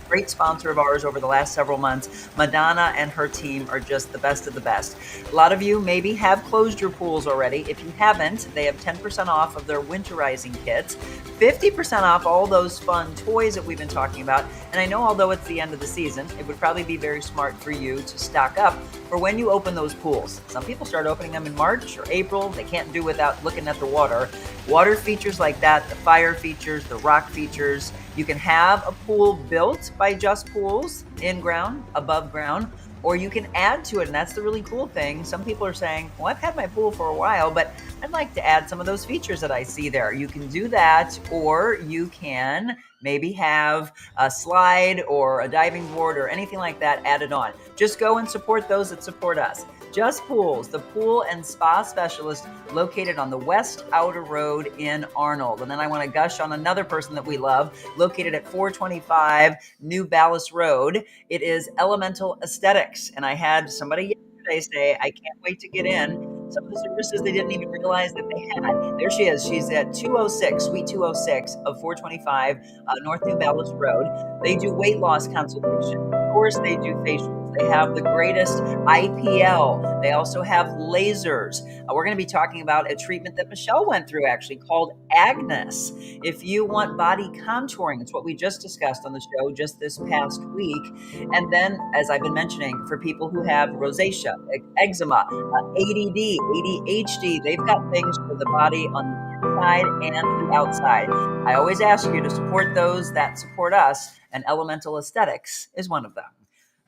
Great sponsor of ours over the last several months. Madonna and her team are just the best of the best. A lot of you maybe have closed your pools already. If you haven't, they have 10% off of their winterizing kits, 50% off all those fun toys that we've been talking about. And I know, although it's the end of the season, it would probably be very smart for you to stock up for when you open those pools. Some people start opening them in March or April. They can't do without looking at the water. Water features like that, the fire features, the rock features. You can have a pool built by Just Pools, in ground, above ground, or you can add to it. And that's the really cool thing. Some people are saying, well, I've had my pool for a while, but I'd like to add some of those features that I see there. You can do that, or you can maybe have a slide or a diving board or anything like that added on. Just go and support those that support us. Just Pools, the pool and spa specialist located on the West Outer Road in Arnold. And then I want to gush on another person that we love, located at 425 New Ballas Road. It is Elemental Aesthetics. And I had somebody yesterday say, I can't wait to get in. Some of the services they didn't even realize that they had. There she is. She's at 206, Suite 206 of 425 North New Ballas Road. They do weight loss consultation. Of course, they do facials. They have the greatest IPL. They also have lasers. We're going to be talking about a treatment that Michelle went through, actually, called Agnes. If you want body contouring, it's what we just discussed on the show just this past week. And then, as I've been mentioning, for people who have rosacea, eczema, ADD, ADHD, they've got things for the body on the inside and the outside. I always ask you to support those that support us, and Elemental Aesthetics is one of them.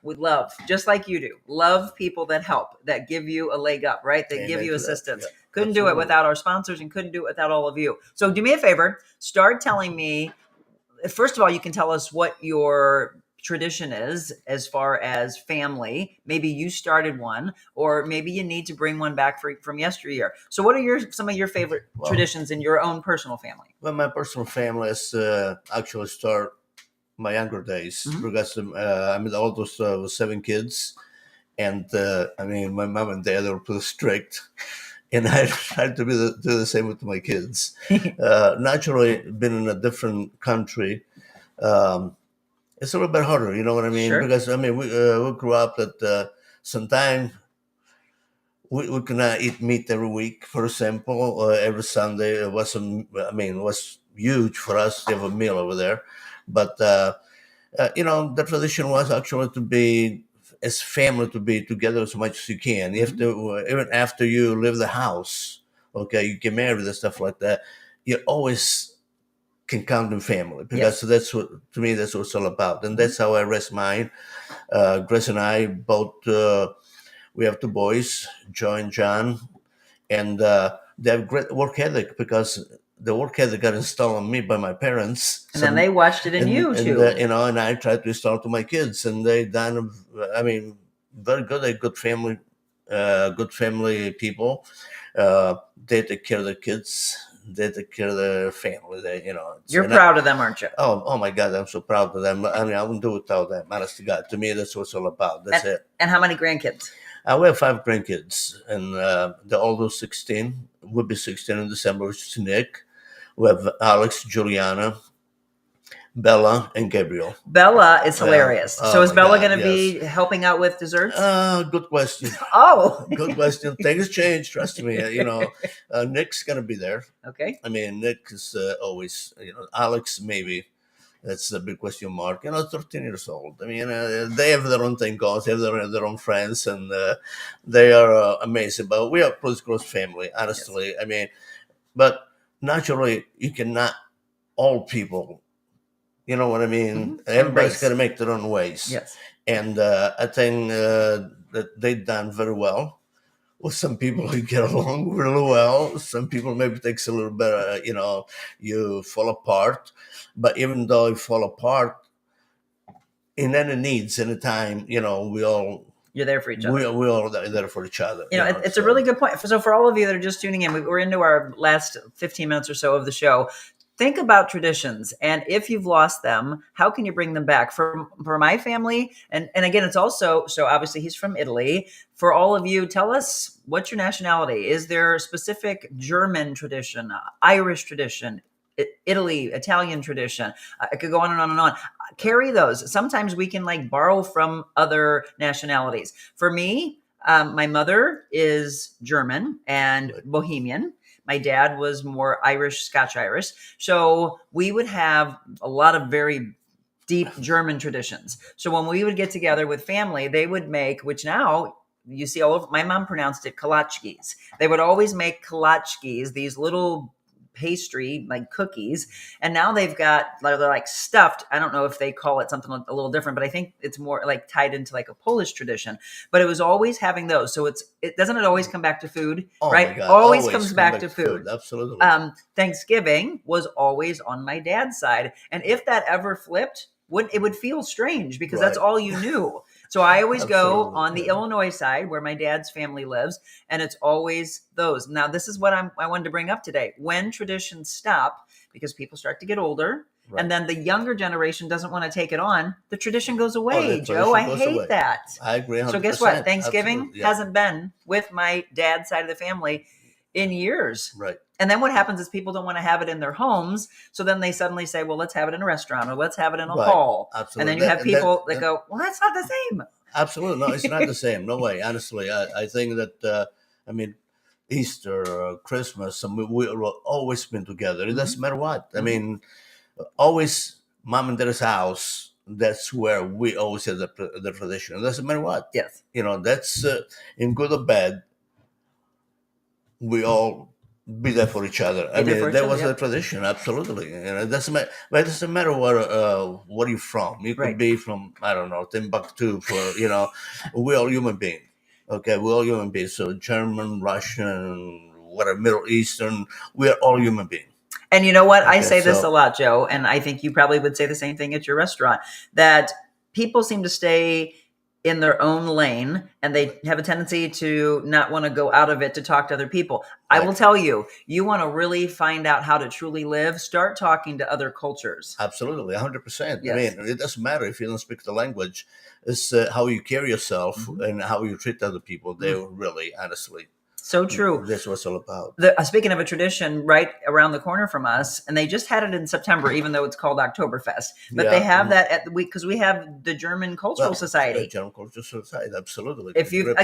We love, just like you do, love people that help, that give you a leg up, right? That give you assistance. Yeah, couldn't do it without our sponsors and couldn't do it without all of you. So do me a favor, start telling me, first of all, you can tell us what your tradition is as far as family. Maybe you started one, or maybe you need to bring one back from yesteryear. So what are some of your favorite traditions in your own personal family? Well, my personal family is actually start my younger days, because I'm the oldest with 7 kids, and my mom and dad are pretty strict, and I tried to do the same with my kids. Naturally, being in a different country, it's a little bit harder, you know what I mean? Sure. Because we grew up that sometimes we cannot eat meat every week, for example, every Sunday. It was huge for us to have a meal over there. But, the tradition was actually to be as family to be together as much as you can. You have to, even after you leave the house, okay, you get married and stuff like that, you always can count on family, because that's what, to me, that's what it's all about. And that's how I raised mine. Grace and I both, we have two boys, Joe and John, and they have great work ethic, because the work ethic got installed on me by my parents. And then they watched it in you too. And I tried to install it to my kids, and they done, I mean, very good. They're good family people. They take care of their kids. They take care of their family. You're proud of them, aren't you? Oh my God, I'm so proud of them. I mean, I wouldn't do it without them. Honest to God, to me, that's what it's all about. That's it. And how many grandkids? We have 5 grandkids, and the oldest 16 will be 16 in December, which is Nick. We have Alex, Juliana, Bella, and Gabriel. Bella is hilarious. So is Bella going to yes. be helping out with desserts? Good question. Oh, Good question. Things change. Trust me. Nick's going to be there. Okay. I mean, Nick is always, Alex, maybe. That's a big question mark. 13 years old. I mean, they have their own thing going. They have their own friends, and they are amazing. But we are a pretty close family, honestly. Yes. I mean, but naturally, you cannot, all people, you know what I mean? Mm-hmm. Everybody's got to make their own ways. Yes. And I think that they've done very well. With some people who get along really well. Some people maybe takes a little bit, you fall apart. But even though you fall apart, in any needs, any time, you're there for each other. We all there for each other. It's a really good point. So for all of you that are just tuning in, we're into our last 15 minutes or so of the show. Think about traditions, and if you've lost them, how can you bring them back? For my family, and again, it's also, so obviously he's from Italy. For all of you, tell us, what's your nationality? Is there a specific German tradition, Irish tradition, Italy, Italian tradition? I could go on and on and on. Carry those. Sometimes we can borrow from other nationalities. For me, my mother is German and Bohemian. My dad was more Irish, Scotch-Irish. So we would have a lot of very deep German traditions. So when we would get together with family, they would make, which now you see all over, my mom pronounced it kolachkis. They would always make kolachkis, these little pastry, like cookies. And now they're stuffed. I don't know if they call it something a little different, but I think it's more tied into a Polish tradition. But it was always having those. So it doesn't always come back to food, right? Always comes back to food. Absolutely. Thanksgiving was always on my dad's side. And if that ever flipped, it would feel strange because that's all you knew. So I always go on the Illinois side where my dad's family lives, and it's always those. Now, this is what I wanted to bring up today. When traditions stop, because people start to get older, and then the younger generation doesn't want to take it on, the tradition goes away, Joe. I hate that. I agree 100%. So guess what? Thanksgiving hasn't been with my dad's side of the family in years. Right. And then what happens is people don't want to have it in their homes. So then they suddenly say, well, let's have it in a restaurant or let's have it in a hall. Absolutely. And then you have people that go, well, that's not the same. Absolutely. No, it's not the same. No way. Honestly, I think that, Easter, Christmas, we've always been together. It doesn't matter what. I mean, always mom and dad's house. That's where we always have the tradition. It doesn't matter what. Yes. That's in good or bad. We all be there for each other. I mean, that was the tradition. Absolutely. It doesn't matter. But it doesn't matter what you're from. You could be from, I don't know, Timbuktu. We're all human beings. Okay, we're all human beings. So German, Russian, whatever, Middle Eastern, we're all human beings. And you know what? I say this a lot, Joe, and I think you probably would say the same thing at your restaurant, that people seem to stay in their own lane and they have a tendency to not want to go out of it to talk to other people. Right. I will tell you, you want to really find out how to truly live, start talking to other cultures. Absolutely, 100%. Yes. I mean, it doesn't matter if you don't speak the language. It's how you carry yourself and how you treat other people. They really, honestly. So true. That's what it's all about. Speaking of a tradition right around the corner from us, and they just had it in September, even though it's called Oktoberfest. But they have that at the week because we have the German Cultural Society. German Cultural Society, absolutely. If you,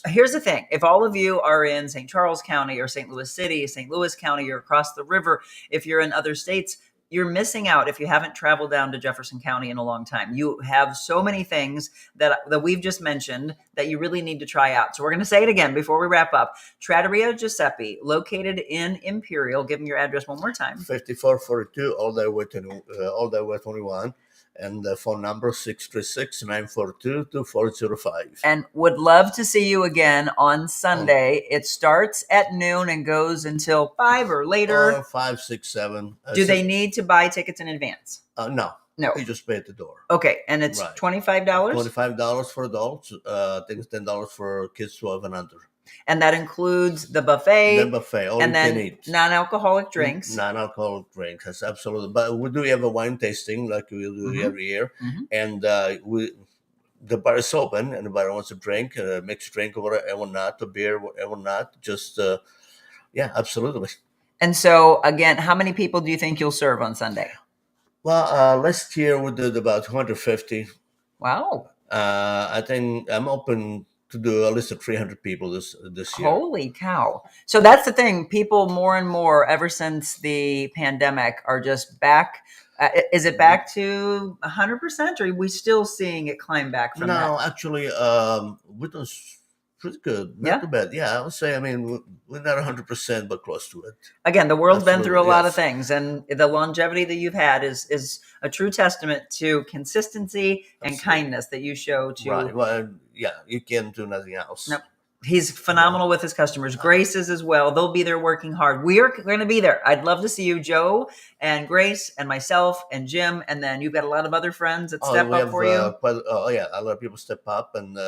here's the thing: if all of you are in St. Charles County or St. Louis City, St. Louis County, or across the river, if you're in other states, you're missing out if you haven't traveled down to Jefferson County in a long time. You have so many things that we've just mentioned that you really need to try out. So we're going to say it again before we wrap up. Trattoria Giuseppe, located in Imperial. Give them your address one more time. 5442 all the way 21. And the phone number 636-942-2405. And would love to see you again on Sunday. It starts at noon and goes until 5 or later. 5, 6, 7. Do they need to buy tickets in advance? No. No. You just pay at the door. Okay, and it's Right. $25? $25 for adults. I think it's $10 for kids 12 and under. And that includes the buffet. The buffet, all and you can then eat. non-alcoholic drinks. Non-alcoholic drinks, that's absolutely. But we do have a wine tasting like we do every year. And the bar is open, and the bar wants to drink, a mixed drink or whatnot, a beer, whatnot. Just, absolutely. And so, again, how many people do you think you'll serve on Sunday? Well, last year we did about 250. Wow. I think I'm open to do at least 300 people this year. Holy cow. So that's the thing. People more and more, ever since the pandemic, are just back. Is it back to 100%, or are we still seeing it climb back from that? No, actually, we're doing pretty good. Not too bad. Yeah, I would say, we're not 100%, but close to it. Again, the world's been through a lot of yes. things, and the longevity that you've had is a true testament to consistency and kindness that you show to. Right. Well, you can't do nothing else. Nope. He's phenomenal with his customers. Grace is as well. They'll be there working hard. We're going to be there. I'd love to see you, Joe and Grace and myself and Jim. And then you've got a lot of other friends that step up for you. A lot of people step up, and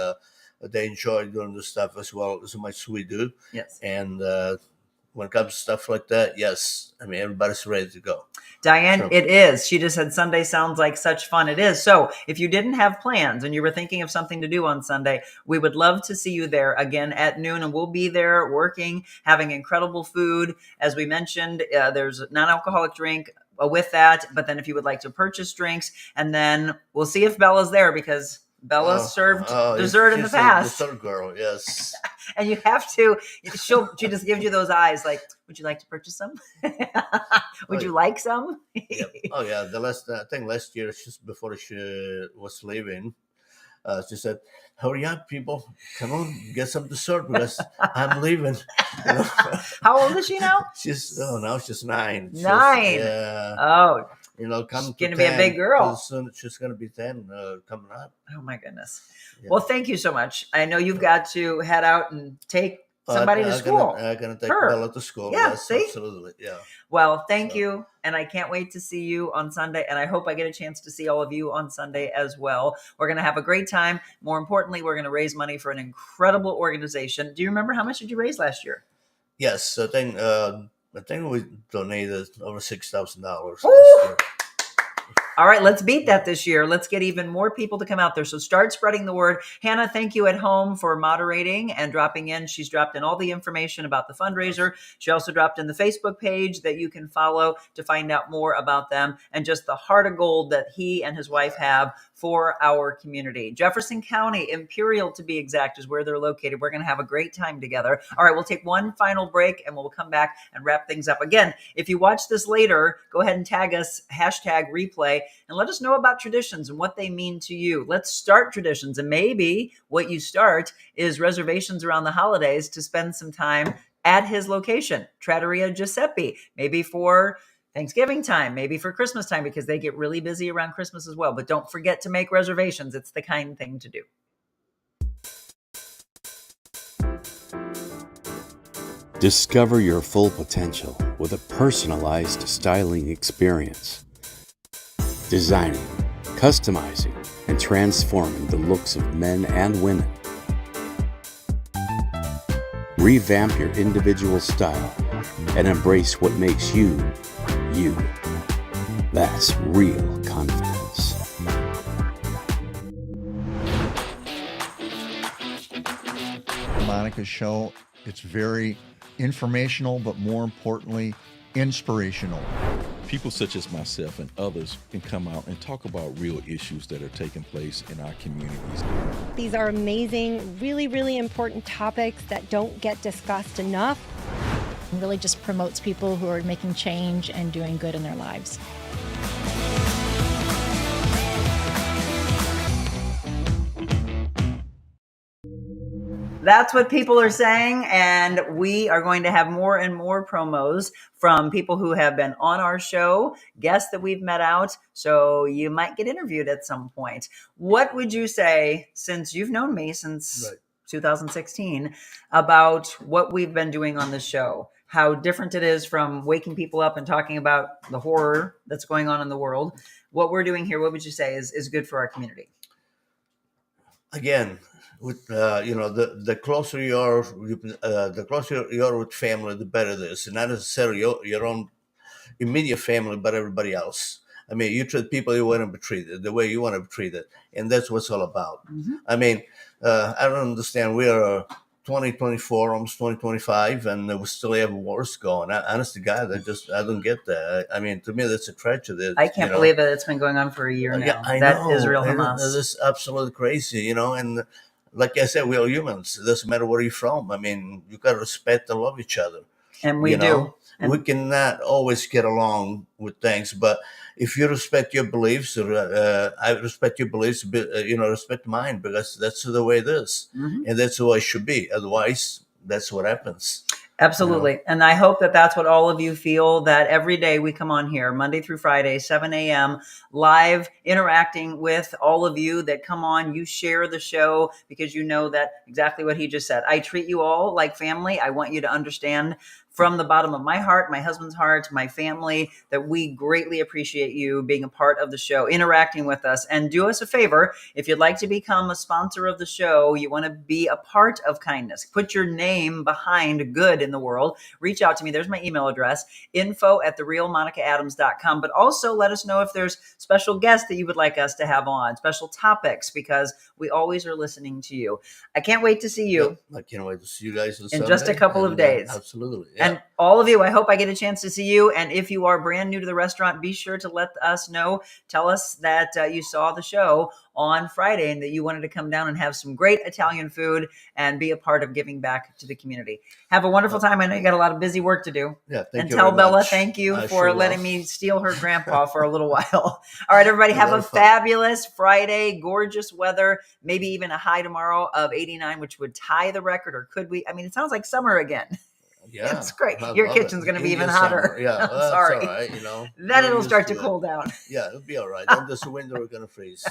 they enjoy doing the stuff as well as much as we do. Yes. And when it comes to stuff like that, yes, everybody's ready to go. Diane, it is. She just said Sunday sounds like such fun. It is. So if you didn't have plans and you were thinking of something to do on Sunday, we would love to see you there again at noon, and we'll be there working, having incredible food. As we mentioned, there's a non-alcoholic drink with that. But then if you would like to purchase drinks, and then we'll see if Bella's there, because Bella served dessert in the past. Dessert girl, yes. And you have to, she just gives you those eyes like, would you like to purchase some? Would you like some? Yep. Oh, yeah. I think last year, just before she was leaving, she said, hurry up, people. Come on, get some dessert because I'm leaving. How old is she now? Now she's 9. 9? Oh. Come she's going to be a big girl. Soon she's going to be 10 coming up. Oh, my goodness. Yeah. Well, thank you so much. I know you've got to head out and take somebody to school. I'm going to take Bella to school. Yeah, yes, see? Absolutely. Yeah. Well, thank you. And I can't wait to see you on Sunday. And I hope I get a chance to see all of you on Sunday as well. We're going to have a great time. More importantly, we're going to raise money for an incredible organization. Do you remember how much did you raise last year? Yes, I think we donated over $6,000. All right, let's beat that this year. Let's get even more people to come out there. So start spreading the word. Hannah, thank you at home for moderating and dropping in. She's dropped in all the information about the fundraiser. She also dropped in the Facebook page that you can follow to find out more about them and just the heart of gold that he and his wife have for our community. Jefferson County, Imperial to be exact, is where they're located. We're going to have a great time together. All right, we'll take one final break and we'll come back and wrap things up. Again, if you watch this later, go ahead and tag us, #replay, and let us know about traditions and what they mean to you. Let's start traditions. And maybe what you start is reservations around the holidays to spend some time at his location, Trattoria Giuseppe, maybe for Thanksgiving time, maybe for Christmas time, because they get really busy around Christmas as well. But don't forget to make reservations. It's the kind thing to do. Discover your full potential with a personalized styling experience. Designing, customizing, and transforming the looks of men and women. Revamp your individual style and embrace what makes you, you. That's real confidence. Monica Show, it's very informational, but more importantly, inspirational. People such as myself and others can come out and talk about real issues that are taking place in our communities. These are amazing, really, really important topics that don't get discussed enough. really just promotes people who are making change and doing good in their lives. That's what people are saying, and we are going to have more and more promos from people who have been on our show, guests that we've met out, so you might get interviewed at some point. What would you say, since you've known me since 2016, about what we've been doing on the show? How different it is from waking people up and talking about the horror that's going on in the world. What we're doing here, what would you say is good for our community? Again, with the closer you are, the closer you are with family, the better it is. And not necessarily your own immediate family, but everybody else. I mean, you treat people you want to be treated the way you want to be treated, and that's what it's all about. Mm-hmm. I mean, I don't understand. We are 2024, almost 2025, and we still have wars going. Honest to God, I don't get that. I mean, to me, that's a tragedy. I can't believe it. It's been going on for a year now. Yeah, I that know. Israel And Hamas. It's absolutely crazy, and like I said, we are humans. It doesn't matter where you're from. I mean, you got to respect and love each other. And we do. And we cannot always get along with things, but if you respect your beliefs, I respect your beliefs, respect mine, because that's the way it is. Mm-hmm. And that's the way it should be. Otherwise, that's what happens. Absolutely. And I hope that that's what all of you feel, that every day we come on here, Monday through Friday, 7 a.m., live, interacting with all of you that come on. You share the show because you know that exactly what he just said. I treat you all like family. I want you to understand from the bottom of my heart, my husband's heart, my family, that we greatly appreciate you being a part of the show, interacting with us. And do us a favor, if you'd like to become a sponsor of the show, you want to be a part of kindness, put your name behind good in the world, reach out to me. There's my email address, info@TheRealMonicaAdams.com. But also let us know if there's special guests that you would like us to have on, special topics, because we always are listening to you. I can't wait to see you. Yep, I can't wait to see you guys in just a couple of days. Absolutely. Yeah. And all of you, I hope I get a chance to see you. And if you are brand new to the restaurant, be sure to let us know. Tell us that you saw the show on Friday and that you wanted to come down and have some great Italian food and be a part of giving back to the community. Have a wonderful time. I know you got a lot of busy work to do. Yeah, thank and you tell very Bella much. thank you I for sure letting will. me steal her grandpa for a little while. All right, everybody, have a fabulous Friday. Gorgeous weather. Maybe even a high tomorrow of 89, which would tie the record, or could we? I mean, it sounds like summer again. Yeah, It's great. I Your love kitchen's it. going to be even Indian hotter. summer. Yeah, I'm well, that's sorry. all right, Then We're it'll used start to it. cool down. Yeah, it'll be all right. Then this winter we're gonna freeze.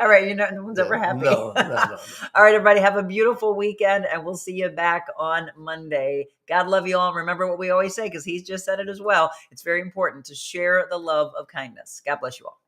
All right, no one's ever happy. No. All right, everybody, have a beautiful weekend, and we'll see you back on Monday. God love you all. Remember what we always say, because he's just said it as well. It's very important to share the love of kindness. God bless you all.